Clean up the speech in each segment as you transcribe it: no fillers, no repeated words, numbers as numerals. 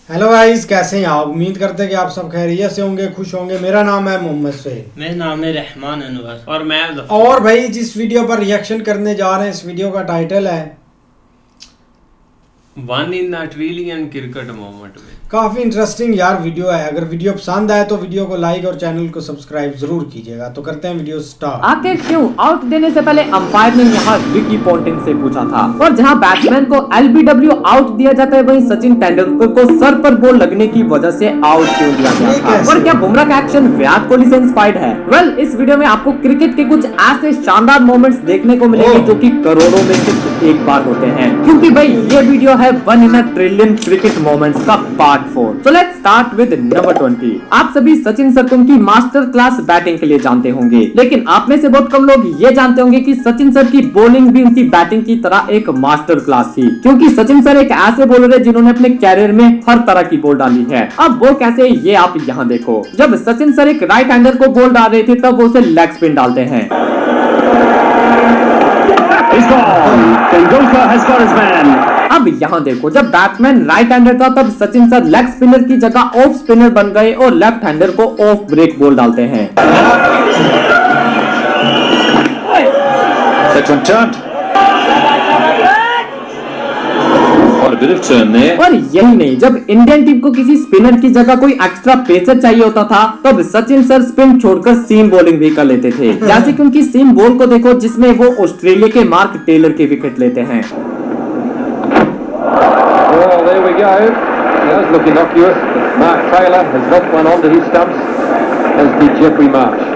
Hello guys, कैसे हैं आप? उम्मीद करते हैं कि आप सब खैरियत से होंगे, खुश होंगे। मेरा नाम है मोहम्मद सुहेल। मेरा नाम है रहमान अनवर और मैं और भाई जिस वीडियो पर रिएक्शन करने जा रहे हैं, इस वीडियो का टाइटल है one in a trillion cricket moment में। काफ़ी इंटरेस्टिंग यार वीडियो है। अगर वीडियो पसंद आए तो वीडियो को लाइक और चैनल को सब्सक्राइब जरूर कीजिएगा। तो करते हैं वीडियो स्टार्ट। आखिर क्यों आउट देने से पहले अंपायर ने यहाँ रिकी पोंटिंग से पूछा था, और जहाँ बैट्समैन को एलबीडब्ल्यू आउट दिया जाता है, वहीं सचिन तेंदुलकर को सर पर बॉल लगने की वजह से आउट क्यों दिया गया था, और क्या बुमराह का एक्शन विराट कोहली से इंस्पायर्ड है? वेल, इस वीडियो में आपको क्रिकेट के कुछ ऐसे शानदार मोमेंट्स देखने को मिलेंगे जो कि करोड़ों में सिर्फ एक बार होते हैं, क्योंकि भाई ये वीडियो है one in a trillion cricket moments का part 4। So let's start with number 20। आप सभी सचिन सर को उनकी मास्टर क्लास बैटिंग के लिए जानते होंगे, लेकिन आप में से बहुत कम लोग ये जानते होंगे कि सचिन सर की बॉलिंग भी उनकी बैटिंग की तरह एक मास्टर क्लास थी, क्योंकि सचिन सर एक ऐसे बॉलर है जिन्होंने अपने कैरियर में हर तरह की बॉल डाली है। अब वो कैसे, ये आप यहाँ देखो। जब सचिन सर एक राइट हैंडर को बॉल डाल रहे थे, तब वो उसे लेग स्पिन डालते हैं। अब यहाँ देखो, जब बैट्समैन राइट हैंडर था, तब सचिन सर लेग स्पिनर की जगह ऑफ स्पिनर बन गए और लेफ्ट हैंडर को ऑफ ब्रेक बॉल डालते हैं। और यही नहीं, जब इंडियन टीम को किसी स्पिनर की जगह कोई एक्स्ट्रा पेसर चाहिए होता था, तब सचिन सर स्पिन छोड़कर सीम बॉलिंग भी कर लेते थे। जैसे कि उनकी सीम बॉल को देखो, जिसमें वो ऑस्ट्रेलिया के मार्क टेलर के विकेट लेते हैं। Well, there we go. He was looking innocuous. Mark Taylor has got one onto his stumps, as did Jeffrey Marsh.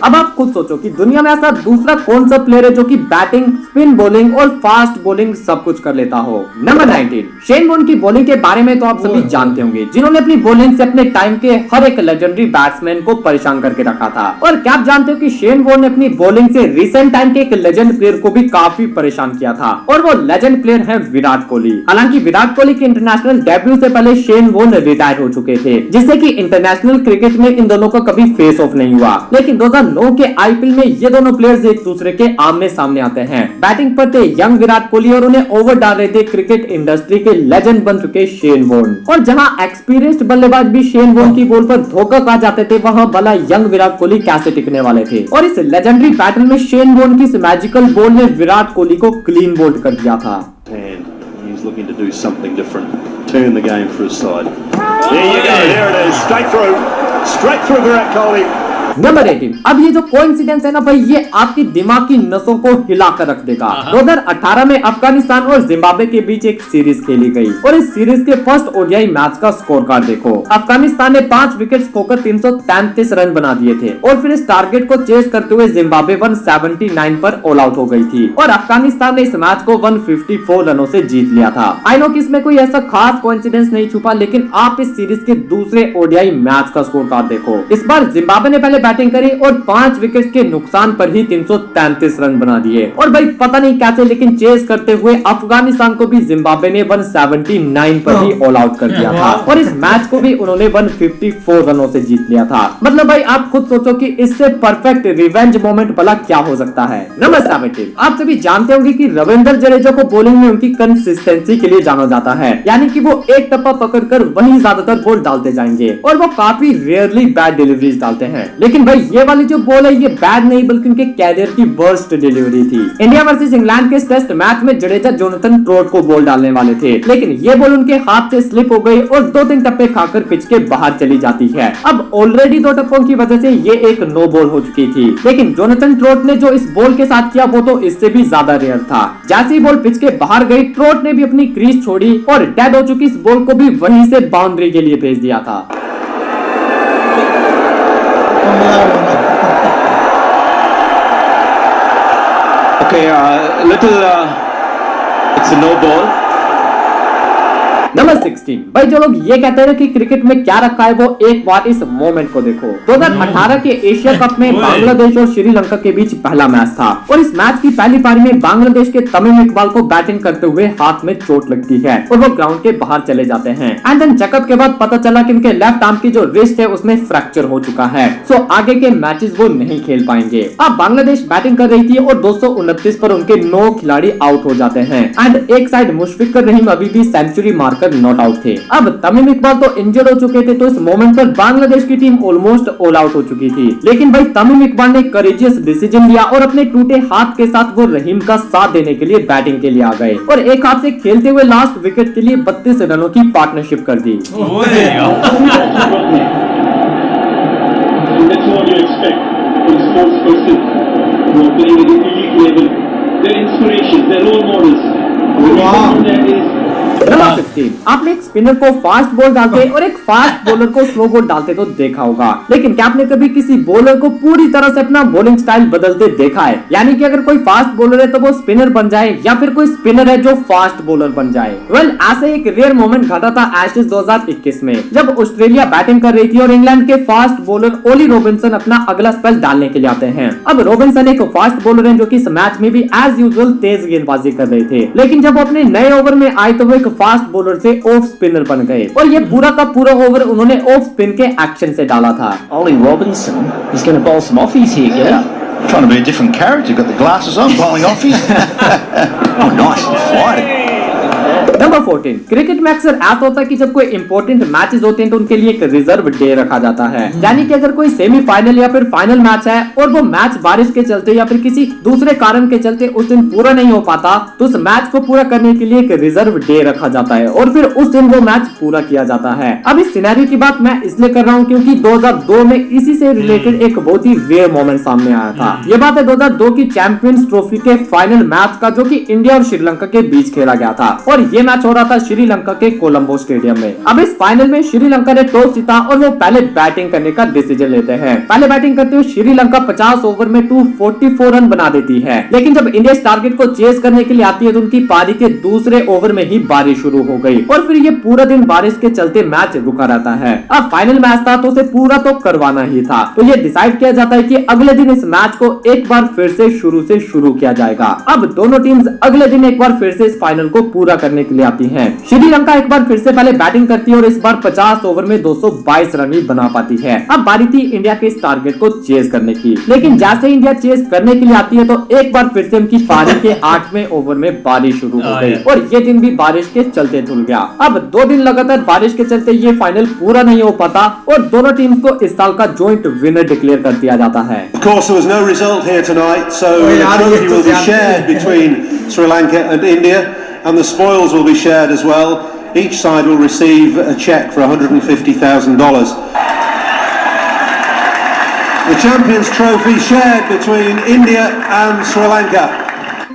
अब आप खुद सोचो कि दुनिया में ऐसा दूसरा कौन सा प्लेयर है जो कि बैटिंग, स्पिन बॉलिंग और फास्ट बॉलिंग सब कुछ कर लेता हो। नंबर 19। शेन वॉर्न की बॉलिंग के बारे में तो आप सभी जानते होंगे, जिन्होंने अपनी बॉलिंग से अपने टाइम के हर एक लेजेंडरी बैट्समैन को परेशान करके रखा था। और क्या आप जानते हो कि शेन वॉर्न ने अपनी बॉलिंग से रिसेंट टाइम के एक लेजेंड प्लेयर को भी काफी परेशान किया था, और वो लेजेंड प्लेयर है विराट कोहली। हालांकि विराट कोहली के इंटरनेशनल डेब्यू से पहले शेन वॉर्न रिटायर हो चुके थे, जिससे कि इंटरनेशनल क्रिकेट में इन दोनों का कभी फेस ऑफ नहीं हुआ। लेकिन 2009 के आईपीएल में ये दोनों प्लेयर्स एक दूसरे के आमने सामने आते हैं। बैटिंग पर थे यंग विराट कोहली और उन्हें ओवर डाल रहे थे क्रिकेट इंडस्ट्री के लेजेंड बन चुके शेन वॉर्न। और जहां एक्सपीरियंस्ड बल्लेबाज भी शेन वॉर्न की बॉल पर धोखा खा जाते थे, वहां भला यंग विराट कोहली कैसे टिकने वाले थे। और इस लेजेंडरी बैटल में शेन वॉर्न की इस मैजिकल बॉल ने विराट कोहली को क्लीन बोल्ड कर दिया था। Looking to do something different, turn the game for his side. There you go, there it is, straight through Virat Kohli. Number 18। अब ये जो कोइंसिडेंस है ना भाई, ये आपकी दिमाग की नसों को हिलाकर रख देगा। 2018 में अफगानिस्तान और जिम्बाब्वे के बीच एक सीरीज खेली गई, और इस सीरीज के फर्स्ट ओडीआई मैच का स्कोर कार्ड देखो। अफगानिस्तान ने 5 विकेट खोकर 333 रन बना दिए थे, और फिर इस टारगेट को चेस करते हुए जिम्बाब्वे 179 पर ऑल आउट हो गई थी, और अफगानिस्तान ने इस मैच को 154 रनों से जीत लिया था। आई नो कि इसमें कोई ऐसा खास कोइंसिडेंस नहीं छुपा, लेकिन आप इस सीरीज के दूसरे ओडीआई मैच का स्कोर कार्ड देखो। इस बार जिम्बाब्वे ने पहले बैटिंग करी और 5 विकेट के नुकसान पर ही 333 रन बना दिए, और भाई पता नहीं कैसे, लेकिन चेस करते हुए अफगानिस्तान को भी जिम्बाब्वे ने 179 पर ही ऑल आउट कर दिया था, और इस मैच को भी उन्होंने 154 रनों से जीत लिया था। मतलब भाई आप खुद सोचो कि इससे परफेक्ट रिवेंज मोमेंट भला क्या हो सकता है। नंबर 17। आप सभी जानते होंगे कि रविंद्र जडेजा को बॉलिंग में उनकी कंसिस्टेंसी के लिए जाना जाता है, यानी कि वो एक टप्पा पकड़कर वहीं ज्यादातर बॉल डालते जाएंगे, और वो काफी रेयरली बैड डिलीवरीज डालते हैं। लेकिन भाई ये वाली जो बॉल है, ये बैड नहीं बल्कि उनके कैरियर की वर्स्ट डिलीवरी थी। इंडिया वर्सेस इंग्लैंड के टेस्ट मैच में जडेजा जोनाथन ट्रोट को बॉल डालने वाले थे, लेकिन ये बॉल उनके हाथ से स्लिप हो गई और 2-3 टप्पे खाकर पिच के बाहर चली जाती है। अब ऑलरेडी 2 टप्पों की वजह से ये एक नो बॉल हो चुकी थी, लेकिन जोनाथन ट्रोट ने जो इस बॉल के साथ किया वो तो इससे भी ज्यादा रेयर था। जैसे ही बॉल पिच के बाहर गई, ट्रोट ने भी अपनी क्रीज छोड़ी और डेड हो चुकी इस बॉल को भी वहीं से बाउंड्री के लिए भेज दिया था। Okay, it's a no ball. Number 16। भाई जो लोग ये कहते हैं कि क्रिकेट में क्या रखा है, वो एक बार इस मोमेंट को देखो। 2018 के एशिया कप में बांग्लादेश और श्रीलंका के बीच पहला मैच था, और इस मैच की पहली पारी में बांग्लादेश के तमीम इकबाल को बैटिंग करते हुए हाथ में चोट लगती है और वो ग्राउंड के बाहर चले जाते हैं। एंड देन चेकअप के बाद पता चला कि उनके लेफ्ट आर्म की जो रिस्ट है उसमें फ्रैक्चर हो चुका है, सो आगे के मैचेस वो नहीं खेल पाएंगे। अब बांग्लादेश बैटिंग कर रही थी और 229 पर उनके 9 खिलाड़ी आउट हो जाते हैं, एंड एक साइड मुशफिकुर रहीम अभी भी सेंचुरी मारकर जाकर नॉट आउट थे। अब तमीम इकबाल तो इंजर्ड हो चुके थे, तो इस मोमेंट पर बांग्लादेश की टीम ऑलमोस्ट ऑल आउट हो चुकी थी। लेकिन भाई तमीम इकबाल ने करेजियस डिसीजन लिया और अपने टूटे हाथ के साथ वो रहीम का साथ देने के लिए बैटिंग के लिए आ गए और एक हाथ से खेलते हुए लास्ट विकेट के लिए 32 रनों की पार्टनरशिप कर दी। That's what you expect from sports person who are playing at the elite level. Their inspiration, their role models. That is number 16, आपने एक स्पिनर को फास्ट बॉल डालते और एक फास्ट बॉलर को स्लो बॉल डालते तो देखा होगा, लेकिन क्या आपने कभी किसी बॉलर को पूरी तरह से अपना बॉलिंग स्टाइल बदलते देखा है? यानी कि अगर कोई फास्ट बॉलर है तो वो स्पिनर बन जाए या फिर कोई स्पिनर है जो फास्ट बॉलर बन जाए। वेल, ऐसे एक रेयर मोमेंट घटा था एशेज 2021 में, जब ऑस्ट्रेलिया बैटिंग कर रही थी और इंग्लैंड के फास्ट बॉलर ओली रॉबिन्सन अपना अगला स्पेल डालने के लिए आते हैं। अब रॉबिन्सन एक फास्ट बॉलर है जो कि इस मैच में भी एज यूजुअल तेज गेंदबाजी कर रहे थे, लेकिन जब वो अपने नए ओवर में आए तो वो एक फास्ट बॉलर से ऑफ स्पिनर बन गए और ये पूरा का पूरा ओवर उन्होंने ऑफ स्पिन के एक्शन से डाला था। Ollie Robinson, he's going to bowl some offies here, yeah. Trying to be a different character. Got the glasses on, bowling offies. Oh, nice and flighty. Number 14, cricket में अक्सर ऐसा होता है कि जब कोई इंपॉर्टेंट मैचेस होते हैं तो उनके लिए एक रिजर्व डे रखा जाता है। यानी कि अगर कोई सेमीफाइनल या फिर फाइनल मैच है और वो मैच बारिश के चलते या फिर किसी दूसरे कारण के चलते उस दिन पूरा नहीं हो पाता तो उस मैच को पूरा करने के लिए एक रिजर्व डे रखा जाता है और फिर उस दिन वो मैच पूरा किया जाता है। अब इस सिनेरियो की बात मैं इसलिए कर रहा हूँ क्योंकि 2002 में इसी से रिलेटेड एक बहुत ही रेयर मोमेंट सामने आया था। ये बात है 2002 की चैंपियंस ट्रॉफी के फाइनल मैच का, जो कि इंडिया और श्रीलंका के बीच खेला गया था और ये मैच हो रहा था श्रीलंका के कोलंबो स्टेडियम में। अब इस फाइनल में श्रीलंका ने टॉस जीता और वो पहले बैटिंग करने का डिसीजन लेते हैं। पहले बैटिंग करते हुए श्रीलंका 50 ओवर में 244 रन बना देती है, लेकिन जब इंडिया इस टारगेट को चेस करने के लिए आती है तो उनकी पारी के दूसरे ओवर में ही बारिश शुरू हो गई और फिर ये पूरा दिन बारिश के चलते मैच रुका रहता है। अब फाइनल मैच था तो उसे पूरा तो करवाना ही था, तो ये डिसाइड किया जाता है कि अगले दिन इस मैच को एक बार फिर से शुरू किया जाएगा। अब दोनों टीम्स अगले दिन एक बार फिर से इस फाइनल को पूरा करने के लिए आती हैं। श्रीलंका एक बार फिर से पहले बैटिंग करती है और इस बार 50 ओवर में 222 रन ही बना पाती है। अब बारी थी इंडिया के इस टारगेट को चेस करने की, लेकिन जैसे इंडिया चेस करने के लिए आती है तो एक बार फिर से उनकी पारी के 8वें ओवर में बारिश शुरू हो गई और ये दिन भी बारिश के चलते धुल गया। अब 2 दिन लगातार बारिश के चलते ये फाइनल पूरा नहीं हो पाता और दोनों टीम्स को इस साल का जॉइंट विनर डिक्लेयर कर दिया जाता है। Of course, there was no result here tonight, so the trophy will be shared between Sri Lanka and India, and the spoils will be shared as well. Each side will receive a cheque for $150,000. The Champions Trophy shared between India and Sri Lanka.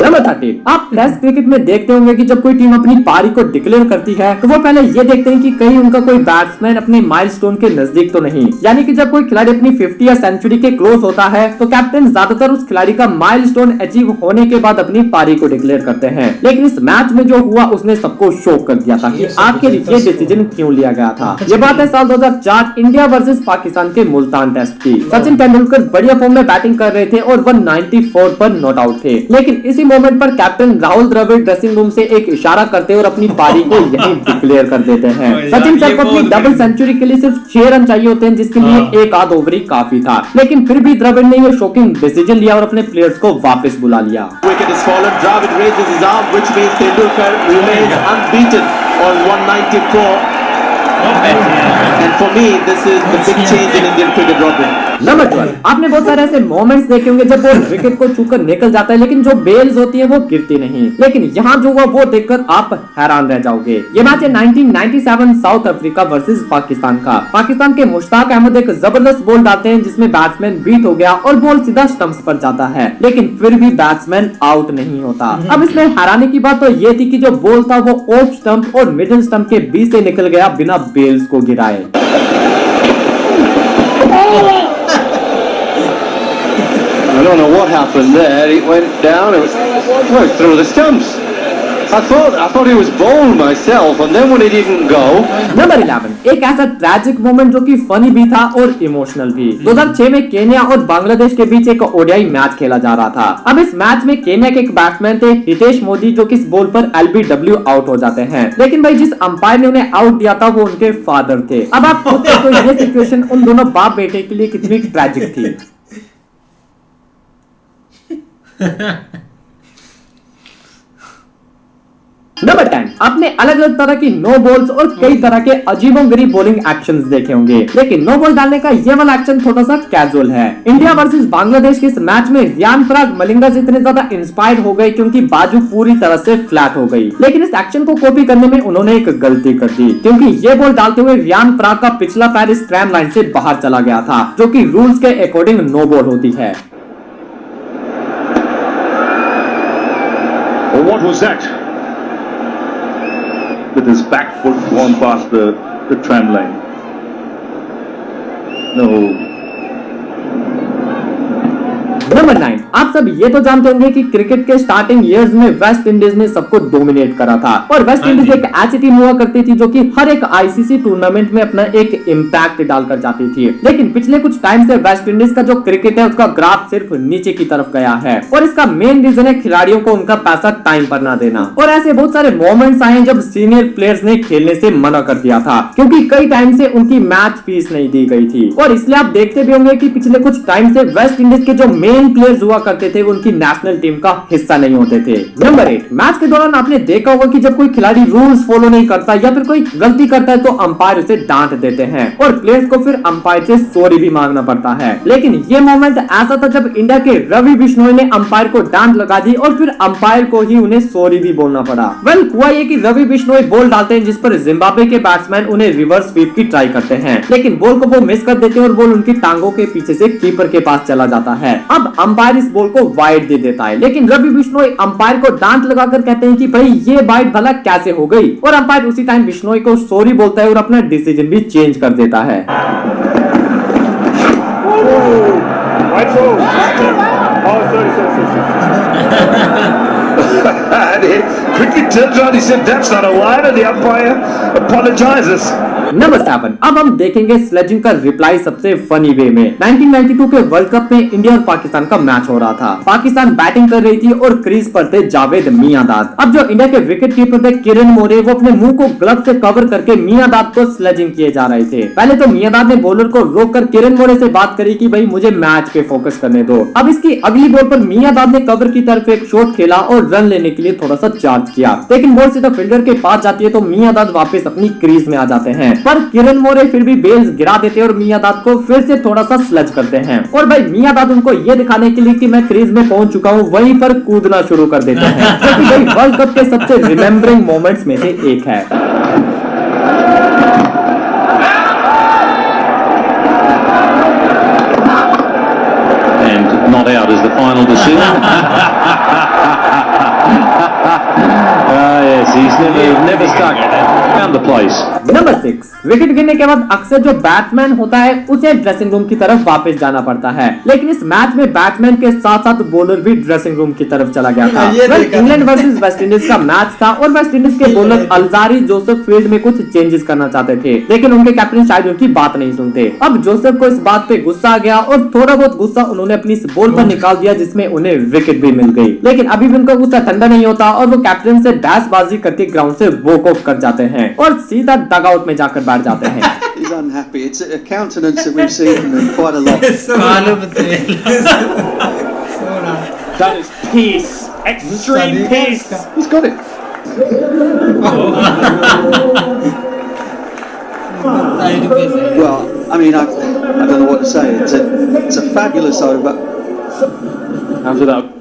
Number 13, आप test cricket में देखते होंगे कि जब कोई team अपनी पारी को डिक्लेयर करती है तो वो पहले ये देखते हैं कि कहीं उनका कोई बैट्समैन अपने माइलस्टोन के नजदीक तो नहीं। यानी कि जब कोई खिलाड़ी अपनी 50 या सेंचुरी के क्लोज होता है तो कैप्टन ज्यादातर उस खिलाड़ी का माइलस्टोन अचीव होने के बाद अपनी पारी को डिक्लेयर करते हैं। लेकिन इस मैच में जो हुआ उसने सबको शॉक कर दिया था कि आखिर ये डिसीजन क्यों लिया गया था। ये बात है साल 2004 इंडिया वर्सेस पाकिस्तान के मुल्तान टेस्ट की। सचिन तेंदुलकर बढ़िया फॉर्म में बैटिंग कर रहे थे और 194 पर नॉट आउट थे, लेकिन इसी मोमेंट पर captain Rahul Dravid dressing room से एक इशारा करते और अपनी पारी को यहीं डिक्लेयर कर देते हैं। सचिन सर को अपनी डबल सेंचुरी के लिए सिर्फ 6 रन चाहिए होते हैं, जिसके लिए एक आध ओवर ही काफी था, लेकिन फिर भी द्रविड़ ने ये शॉकिंग डिसीजन लिया और अपने प्लेयर्स को वापस बुला लिया। Wicket is fallen. Dravid raises his arm, which means Tendulkar remains unbeaten on 194. And for me, this is the big change in Indian cricket, Robin. Number 12, आपने बहुत सारे ऐसे मोमेंट्स देखे होंगे जब वो विकेट को छूकर निकल जाता है लेकिन जो बेल्स होती है वो गिरती नहीं, लेकिन यहाँ जो हुआ वो देखकर आप हैरान रह जाओगे। ये मैच है 1997 साउथ अफ्रीका वर्सेस पाकिस्तान का। पाकिस्तान के मुश्ताक अहमद एक जबरदस्त बॉल डालते हैं जिसमें बैट्समैन बीट हो गया और बॉल सीधा स्टंप्स पर जाता है, लेकिन फिर भी बैट्समैन आउट नहीं होता। अब इसमें हैरानी की बात तो ये थी कि जो बॉल था वो ऑफ स्टंप और मिडिल स्टंप के बीच से निकल गया बिना बेल्स को गिराए। I don't know what happened there. It went down. It went through the stumps. I thought he was bowled myself, and then when he didn't go. Number 11, एक ऐसा ट्रैजिक मोमेंट जो कि फनी भी था और emotional भी। 2006 में Kenya और बांग्लादेश के बीच एक ओडीआई मैच खेला जा रहा था। अब इस मैच में केन्या के एक बैट्समैन थे हितेश मोदी, जो कि इस बॉल पर LBW आउट हो जाते हैं, लेकिन भाई जिस अंपायर ने उन्हें आउट दिया था वो उनके फादर थे। अब आप खुद देखो ये सिचुएशन उन दोनों बाप बेटे के लिए कितनी ट्रैजिक थी। नंबर 10, आपने अलग अलग तरह की नो बॉल्स और कई तरह के अजीबोगरीब बॉलिंग एक्शंस देखे होंगे, लेकिन नो बॉल डालने का ये वाला एक्शन थोड़ा सा कैजुअल है। इंडिया वर्सेस बांग्लादेश के इस मैच में रियान पराग मलिंगा से इतने ज्यादा इंस्पायर्ड हो गए क्योंकि बाजू पूरी तरह से फ्लैट हो गई, लेकिन इस एक्शन को कॉपी करने में उन्होंने एक गलती कर दी क्योंकि ये बॉल डालते हुए रियान पराग का पिछला पैर इस स्क्रैम लाइन से बाहर चला गया था, जो कि रूल्स के अकॉर्डिंग नो बॉल होती है। Well, what was that? With his back foot gone past the tram line. No. Number 9, आप सब ये तो जानते होंगे कि क्रिकेट के स्टार्टिंग इयर्स में वेस्ट इंडीज ने सबको डोमिनेट करा था और वेस्ट इंडीज एक ऐसी टीम हुआ करती थी जो कि हर एक आईसीसी टूर्नामेंट में अपना एक इम्पैक्ट डालकर जाती थी, लेकिन पिछले कुछ टाइम से वेस्ट इंडीज का जो क्रिकेट है उसका ग्राफ सिर्फ नीचे की तरफ गया है और इसका मेन रीजन है खिलाड़ियों को उनका पैसा टाइम पर ना देना। और ऐसे बहुत सारे मोमेंट्स आए जब सीनियर प्लेयर्स ने खेलने से मना कर दिया था क्योंकि कई टाइम से उनकी मैच फीस नहीं दी गई थी, और इसलिए आप देखते भी होंगे कि पिछले कुछ टाइम से वेस्ट इंडीज के जो मेन प्लेयर्स हुआ करते थे वो उनकी नेशनल टीम का हिस्सा नहीं होते थे। नंबर 8, मैच के दौरान आपने देखा होगा कि जब कोई खिलाड़ी रूल्स फॉलो नहीं करता या फिर कोई गलती करता है तो अंपायर उसे डांट देते हैं और प्लेयर्स को फिर अंपायर से सॉरी भी मांगना पड़ता है, लेकिन ये मोमेंट ऐसा था जब इंडिया के रवि बिश्नोई ने अंपायर को डांट लगा दी और फिर अंपायर को ही उन्हें सॉरी भी बोलना पड़ा। वेल, हुआ ये कि रवि बिश्नोई बॉल डालते हैं जिस पर जिम्बाब्वे के बैट्समैन उन्हें रिवर्स स्वीप की ट्राई करते हैं, लेकिन बॉल को वो मिस कर देते हैं और बॉल उनकी टांगों के पीछे से कीपर के पास चला जाता है। अब अंपायर इस बॉल को वाइड दे देता है, लेकिन रवि बिश्नोई अंपायर को डांट लगाकर कहते हैं कि भाई ये वाइड भला कैसे हो गई, और अंपायर उसी टाइम बिश्नोई को सॉरी बोलता है और अपना डिसीजन भी चेंज कर देता है। Cricket turns around, he said that's not a wide, and the umpire apologizes. Number 7, अब हम देखेंगे स्लेजिंग का रिप्लाई सबसे फनी वे में। 1992 के वर्ल्ड कप में इंडिया और पाकिस्तान का मैच हो रहा था। पाकिस्तान बैटिंग कर रही थी और क्रीज पर थे जावेद मियांदाद। अब जो इंडिया के विकेट कीपर थे किरण मोरे, वो अपने मुंह को ग्लव से कवर करके मियांदाद को स्लेजिंग किए जा रहे थे। पहले तो मियांदाद ने बॉलर को रोककर किरण मोरे से बात करी कि भाई मुझे मैच पे फोकस करने दो। अब इसकी अगली बॉल पर मियांदाद ने कवर की तरफ एक शॉट खेला और रन लेने के लिए थोड़ा सा चार्ज किया, लेकिन बॉल सीधा फील्डर के पास जाती है तो मियांदाद वापस अपनी क्रीज में आ जाते हैं, पर किरण मोरे फिर भी बेल्स गिरा देते हैं और मियांदाद को फिर से थोड़ा सा स्लज करते हैं। और भाई मियांदाद उनको ये दिखाने के लिए कि मैं क्रीज में पहुंच चुका हूं वहीं पर कूदना शुरू कर देते हैं, जो कि भाई वर्ल्ड कप के सबसे रिमेम्बरिंग मोमेंट्स में से एक है। And not out is the final decision. Yes, he's never stuck around the place. Number 6, wicket गिरने के बाद अक्सर जो बैट्समैन होता है उसे ड्रेसिंग रूम की तरफ वापस जाना पड़ता है, लेकिन इस मैच में बैट्समैन के साथ साथ बॉलर भी ड्रेसिंग रूम की तरफ चला गया था। इंग्लैंड वर्सेस वेस्ट इंडीज का मैच था और वेस्ट इंडीज के बॉलर अल्जारी जोसेफ फील्ड में कुछ चेंजेस करना चाहते थे, लेकिन उनके कैप्टन शायद उनकी बात नहीं सुनते। अब जोसेफ को इस बात पे गुस्सा आ गया और थोड़ा बहुत गुस्सा उन्होंने अपनी इस बॉल पर निकाल दिया जिसमें उन्हें विकेट भी मिल गई, लेकिन अभी भी उनका गुस्सा ठंडा नहीं होता और वो कैप्टन से बहसबाजी करके ग्राउंड से वॉक ऑफ कर जाते हैं और सीधा डगआउट में जाकर बैठ जाते हैं। He's unhappy. It's a countenance that we've seen from him quite a lot. That is peace, extreme peace. He's got it. Well, I mean, I don't know what to say. It's a fabulous over. After that.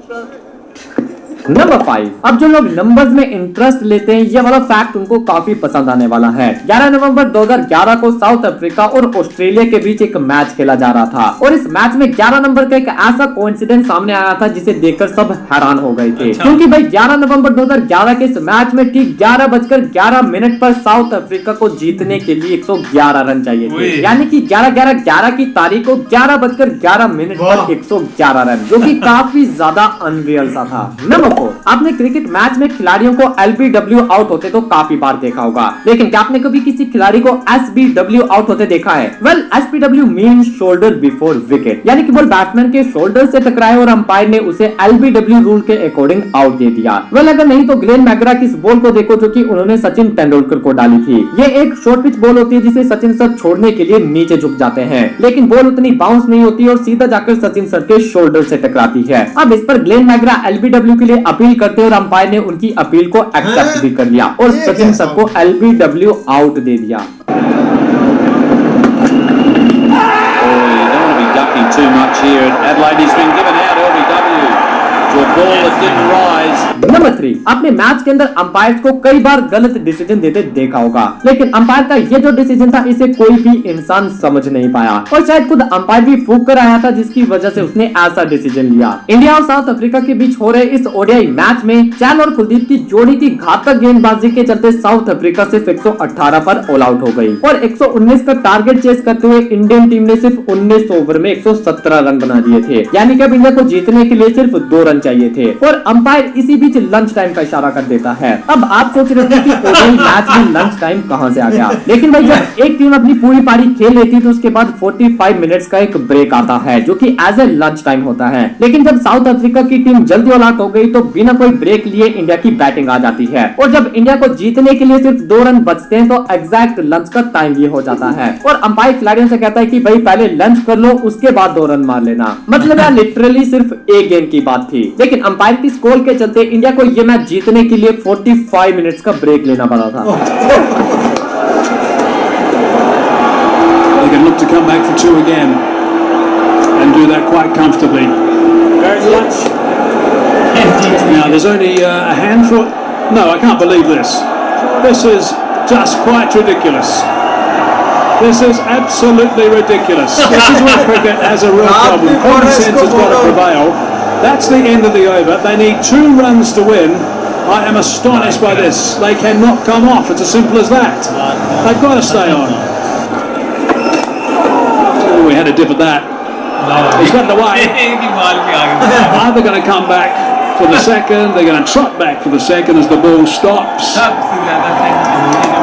Number 5, अब जो लोग numbers में interest लेते हैं ये वाला fact उनको काफी पसंद आने वाला है। 11 नवंबर 2011 को साउथ अफ्रीका और ऑस्ट्रेलिया के बीच एक मैच खेला जा रहा था और इस मैच में 11 नंबर का एक ऐसा कोइंसिडेंस सामने आया था जिसे देखकर सब हैरान हो गए थे, क्योंकि भाई 11 नवंबर 2011 के इस मैच में ठीक 11:11 पर साउथ अफ्रीका को जीतने के लिए 111 रन चाहिए थे, यानी कि 11/11/11 की तारीख को 11:11 पर 111 रन, जो कि काफी ज्यादा अनरियल सा था। नंबर 4, आपने क्रिकेट मैच में खिलाड़ियों को एलबीडब्ल्यू आउट होते तो काफी बार देखा होगा, लेकिन क्या आपने कभी किसी खिलाड़ी को एसबीडब्ल्यू आउट होते देखा है? Well, SBW means shoulder before wicket, यानी कि बॉल बैट्समैन के शोल्डर से टकराए और अंपायर ने उसे एलबीडब्ल्यू रूल के अकॉर्डिंग आउट दे दिया। वेल, अगर नहीं तो ग्लेन मैकग्रा की इस बॉल को देखो जो कि उन्होंने सचिन तेंदुलकर को डाली थी। ये एक शॉर्ट पिच बॉल होती है जिसे सचिन सर छोड़ने के लिए नीचे झुक जाते हैं, लेकिन बॉल उतनी बाउंस नहीं होती और सीधा जाकर सचिन सर के शोल्डर से टकराती है। अब इस पर ग्लेन मैकग्रा एलबीडब्ल्यू के लिए अपील करते और अंपायर ने उनकी अपील को एक्सेप्ट भी कर लिया और सचिन सबको LBW आउट दे दिया। Too much here. Adelaide has been given out LBW to a ball that didn't rise. Number 3, आपने मैच के अंदर अंपायर्स को कई बार गलत डिसीजन देते देखा होगा, लेकिन अंपायर का ये जो डिसीजन था इसे कोई भी इंसान समझ नहीं पाया और शायद खुद अंपायर भी फूंक कर आया था जिसकी वजह से उसने ऐसा डिसीजन लिया। इंडिया और साउथ अफ्रीका के बीच हो रहे इस ओडीआई मैच में चहल और कुलदीप की जोड़ी की घातक गेंदबाजी के चलते साउथ अफ्रीका सिर्फ 118 पर ऑल आउट हो गई और 119 का टारगेट चेस करते हुए इंडियन टीम ने सिर्फ 19 ओवर में 117 रन बना दिए थे, यानी कि अब इंडिया को जीतने के लिए सिर्फ 2 रन चाहिए थे और अंपायर इसी बीच लंच टाइम का इशारा कर देता है। अब आप सोच रहे थे कि ओडीआई मैच में लंच टाइम कहां से आ गया, लेकिन भाई जब एक टीम अपनी पूरी पारी खेल लेती है तो उसके बाद 45 मिनट्स का एक ब्रेक आता है जो कि एज ए लंच टाइम होता है। लेकिन जब साउथ अफ्रीका की टीम जल्दी ऑल आउट हो गई तो बिना कोई ब्रेक लिए इंडिया की बैटिंग आ जाती है और जब इंडिया को जीतने के लिए सिर्फ 2 रन बचते हैं तो एग्जैक्ट लंच का टाइम ये हो जाता है और अंपायर खिलाड़ियों से कहता है कि भाई पहले लंच कर लो उसके बाद 2 रन मार लेना। मतलब यार लिटरली सिर्फ एक गेंद की बात थी, लेकिन अंपायर की स्कोर के चलते इंडिया को ये मैच जीतने के लिए 45 मिनट्स का ब्रेक लेना पड़ा था। They can look to come back for 2 again and do that quite comfortably. Now there's only a handful. No, I can't believe this. This is just quite ridiculous. This is absolutely ridiculous. This is where cricket has a real problem. Common sense has got to prevail. That's the end of the over. They need 2 runs to win. I am astonished by this. They cannot come off. It's as simple as that. They've got to stay on. Oh, we had a dip at that. He's got it away. Are they going to come back for the second? They're going to trot back for the second as the ball stops.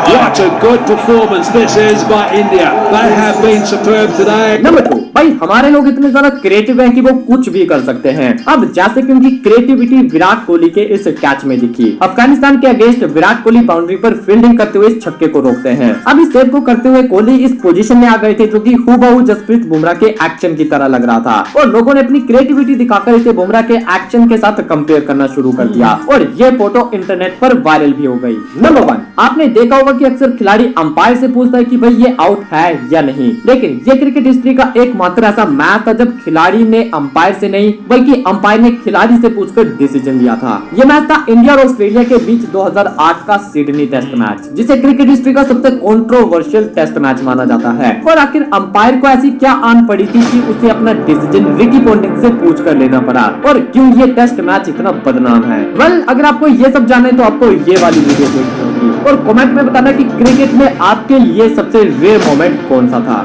What a good performance this is by India. They have been superb today. Number 2, भाई हमारे लोग इतने ज्यादा creative हैं कि वो कुछ भी कर सकते हैं। अब जैसे कि उनकी क्रिएटिविटी विराट कोहली के इस कैच में दिखी। अफगानिस्तान के अगेंस्ट विराट कोहली बाउंड्री पर फील्डिंग करते हुए इस छक्के को रोकते हैं। अब इस सेव को करते हुए कोहली इस पोजीशन में आ गए थे जो कि हूबहू जसप्रीत बुमराह के एक्शन की तरह लग रहा था और लोगों ने अपनी क्रिएटिविटी दिखाकर इसे बुमराह के एक्शन के साथ कंपेयर करना शुरू कर दिया और ये फोटो इंटरनेट पर वायरल भी हो गई। नंबर 1, आपने देखा होगा कि अक्सर खिलाड़ी अंपायर से पूछता है कि भाई ये आउट है या नहीं, लेकिन ये क्रिकेट हिस्ट्री का एकमात्र ऐसा मैच था जब खिलाड़ी ने अंपायर से नहीं बल्कि अंपायर ने खिलाड़ी से पूछकर डिसीजन लिया था। ये मैच था इंडिया और ऑस्ट्रेलिया के बीच 2008 का सिडनी टेस्ट मैच, जिसे क्रिकेट हिस्ट्री का सबसे कंट्रोवर्शियल टेस्ट मैच माना जाता है। और आखिर अंपायर को ऐसी क्या आन पड़ी थी कि उसे अपना डिसीजन रिकी पॉन्टिंग से पूछ कर लेना पड़ा और क्यों ये टेस्ट मैच इतना बदनाम है? वेल, अगर आपको ये सब जानना है तो आपको ये वाली वीडियो देखनी होगी और कमेंट में बताना कि क्रिकेट में आपके लिए सबसे रेयर मोमेंट कौन सा था।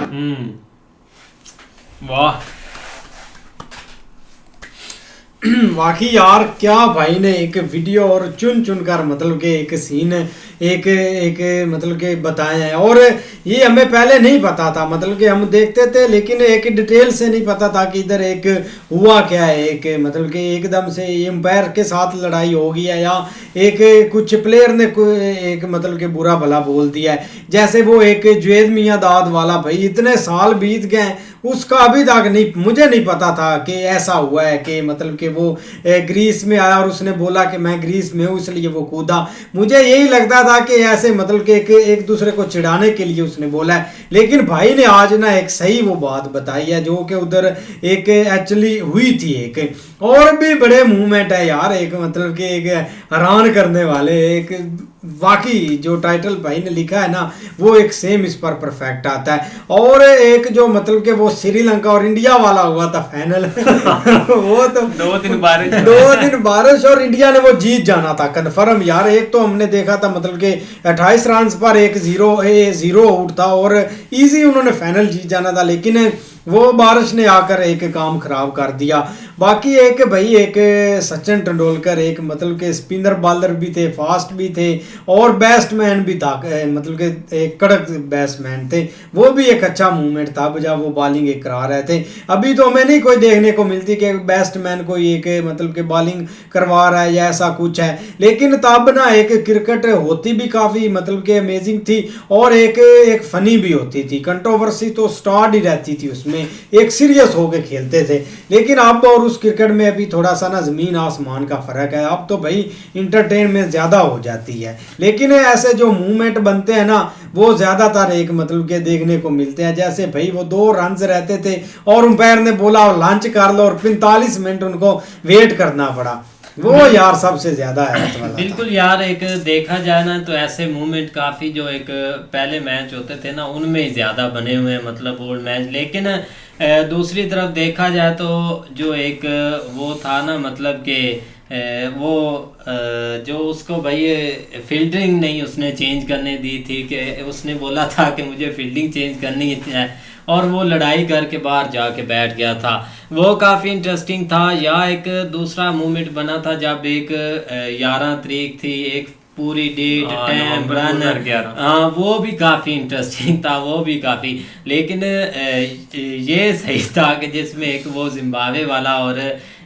वाह वाकई यार क्या भाई ने एक वीडियो और चुन चुन कर मतलब के एक सीन एक मतलब के बताए हैं और ये हमें पहले नहीं पता था। मतलब कि हम देखते थे लेकिन एक डिटेल से नहीं पता था कि इधर एक हुआ क्या है। एक मतलब कि एकदम से एम्पायर के साथ लड़ाई हो गई है या एक कुछ प्लेयर ने एक मतलब कि बुरा भला बोल दिया है। जैसे वो एक जुवेद मियां दाद वाला भाई इतने साल बीत गए उसका अभी तक नहीं मुझे नहीं पता था कि ऐसा हुआ है कि मतलब कि वो ग्रीस में आया और उसने बोला कि मैं ग्रीस में हूँ इसलिए वो कूदा। मुझे यही लगता था कि ऐसे मतलब कि एक दूसरे को चिढ़ाने के लिए उसने बोला है, लेकिन भाई ने आज ना एक सही वो बात बताई है जो कि उधर एक एक्चुअली हुई थी। एक और भी बड़े मूवमेंट है यार, एक मतलब कि एक हैरान करने वाले एक वाकई जो टाइटल भाई ने लिखा है ना वो एक सेम इस पर परफेक्ट आता है। और एक जो मतलब कि वो श्रीलंका और इंडिया वाला हुआ था फाइनल वो तो 2 दिन बारिश और इंडिया ने वो जीत जाना था कन्फर्म यार। एक तो हमने देखा था मतलब कि 28 रन पर 1-0 आउट था और इजी उन्होंने फाइनल जीत जाना था, लेकिन वो बारिश ने आकर एक काम खराब कर दिया। बाकी एक भाई एक सचिन तेंदुलकर एक मतलब के स्पिनर बॉलर भी थे, फास्ट भी थे और बैट्समैन भी था, मतलब के एक कड़क बैट्समैन थे। वो भी एक अच्छा मूवमेंट था जब वो बॉलिंग करा रहे थे। अभी तो हमें नहीं कोई देखने को मिलती कि बैट्समैन कोई एक मतलब के बॉलिंग करवा रहा है या ऐसा कुछ है, लेकिन तब ना एक क्रिकेट होती भी काफ़ी मतलब के अमेजिंग थी और एक फनी भी होती थी। कंट्रोवर्सी तो स्टार्ट ही रहती थी उसमें, एक सीरियस होके खेलते थे। लेकिन अब और उस क्रिकेट में अभी थोड़ा सा ना ज़मीन आसमान का फ़र्क है। अब तो भाई इंटरटेनमेंट ज़्यादा हो जाती है, लेकिन ऐसे जो मूवमेंट बनते हैं ना वो ज़्यादातर एक मतलब के देखने को मिलते हैं। जैसे भाई वो 2 रन रहते थे और अंपायर ने बोला लंच कर लो और 45 मिनट उनको वेट करना पड़ा, वो यार सबसे ज्यादा है। बिल्कुल यार, एक देखा जाए ना तो ऐसे मूवमेंट काफ़ी जो एक पहले मैच होते थे ना उनमें ज़्यादा बने हुए हैं, मतलब ओल्ड मैच। लेकिन दूसरी तरफ देखा जाए तो जो एक वो था ना, मतलब कि वो जो उसको भाई फील्डिंग नहीं उसने चेंज करने दी थी, कि उसने बोला था कि मुझे फील्डिंग चेंज करनी है और वो लड़ाई करके बाहर जाके बैठ गया था, वो काफ़ी इंटरेस्टिंग था। या एक दूसरा मूवमेंट बना था जब एक 11 तारीख थी, एक पूरी डेट टाइम रन, हाँ वो भी काफ़ी इंटरेस्टिंग था, वो भी काफ़ी। लेकिन ये सही था कि जिसमें एक वो जिम्बाब्वे वाला और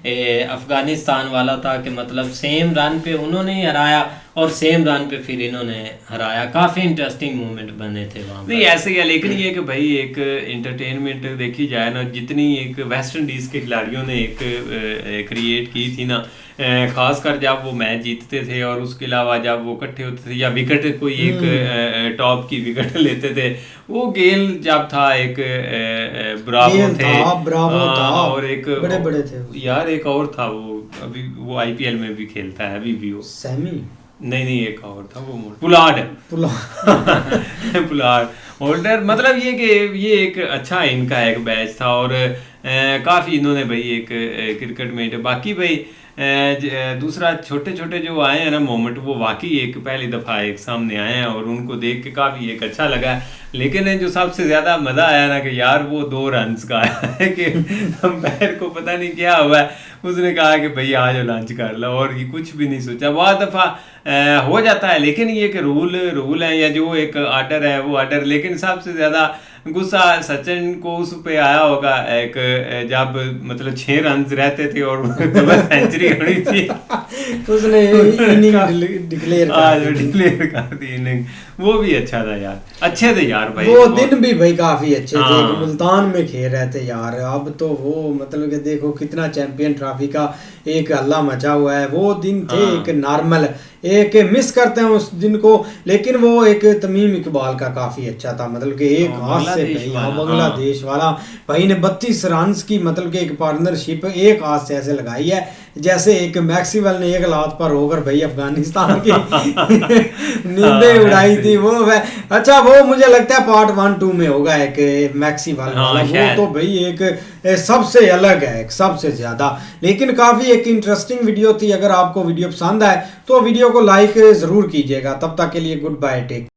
अफ़गानिस्तान वाला था कि मतलब सेम रन पे उन्होंने ही हराया और सेम रन पे फिर इन्होंने हराया। काफ़ी इंटरेस्टिंग मूवमेंट बने थे वहाँ। नहीं ऐसे ही है, लेकिन ये कि भाई एक इंटरटेनमेंट देखी जाए ना, जितनी एक वेस्ट इंडीज़ के खिलाड़ियों ने एक क्रिएट की थी ना, खासकर जब वो मैच जीतते थे और उसके अलावा जब वो इकट्ठे होते थे या विकेट कोई एक टॉप की विकेट लेते थे, वो गेल जब था एक ब्रावो थे, और एक बड़े बड़े थे यार, एक और था वो अभी वो IPL में भी खेलता है अभी भी, वो सैमी नहीं एक और था वो पुलार्ड पुलार्ड होल्डर। मतलब ये कि ये एक अच्छा इनका एक बैच था और काफ़ी इन्होंने भाई एक क्रिकेट में। बाकी भाई दूसरा छोटे छोटे जो आए हैं ना मोमेंट, वो वाकई एक पहली दफ़ा एक सामने आए हैं और उनको देख के काफ़ी एक अच्छा लगा। लेकिन जो सबसे ज़्यादा मज़ा आया ना कि यार वो 2 रन का है कि अंपायर को पता नहीं क्या हुआ है, उसने कहा कि भाई आज लंच कर लो और ये कुछ भी नहीं सोचा। बहुत दफ़ा हो जाता है, लेकिन ये कि रूल है या जो एक आर्डर है वो आर्डर। लेकिन सबसे ज़्यादा गुस्सा सचिन को उस पे आया होगा एक जब मतलब 6 रन रहते थे और डबल सेंचुरी होनी थी, उसने इनिंग डिक्लेयर कर दी इनिंग। वो भी अच्छा था यार, अच्छे थे यार भाई, वो दिन भी भाई काफी अच्छे थे। मुल्तान में खेल रहे थे यार, अब तो वो मतलब कि देखो कितना चैंपियन ट्रॉफी का एक हल्ला मचा हुआ है। वो दिन थे एक नॉर्मल, एक मिस करते हैं उस दिन को, लेकिन वो एक तमीम इकबाल का काफी अच्छा था। मतलब कि एक हाथ से बांग्लादेश वाला भाई ने 32 रन की मतलब कि एक पार्टनरशिप एक हाथ से ऐसे लगाई है जैसे एक मैक्सवेल ने एक लात पर होकर भाई अफगानिस्तान की नींदें उड़ाई थी। वो अच्छा वो मुझे लगता है पार्ट 1-2 में होगा एक मैक्सवेल वाला, वो तो भाई एक सबसे अलग है, एक सबसे ज्यादा। लेकिन काफी एक इंटरेस्टिंग वीडियो थी। अगर आपको वीडियो पसंद आए तो वीडियो को लाइक जरूर कीजिएगा। तब तक के लिए गुड बाय, टेक।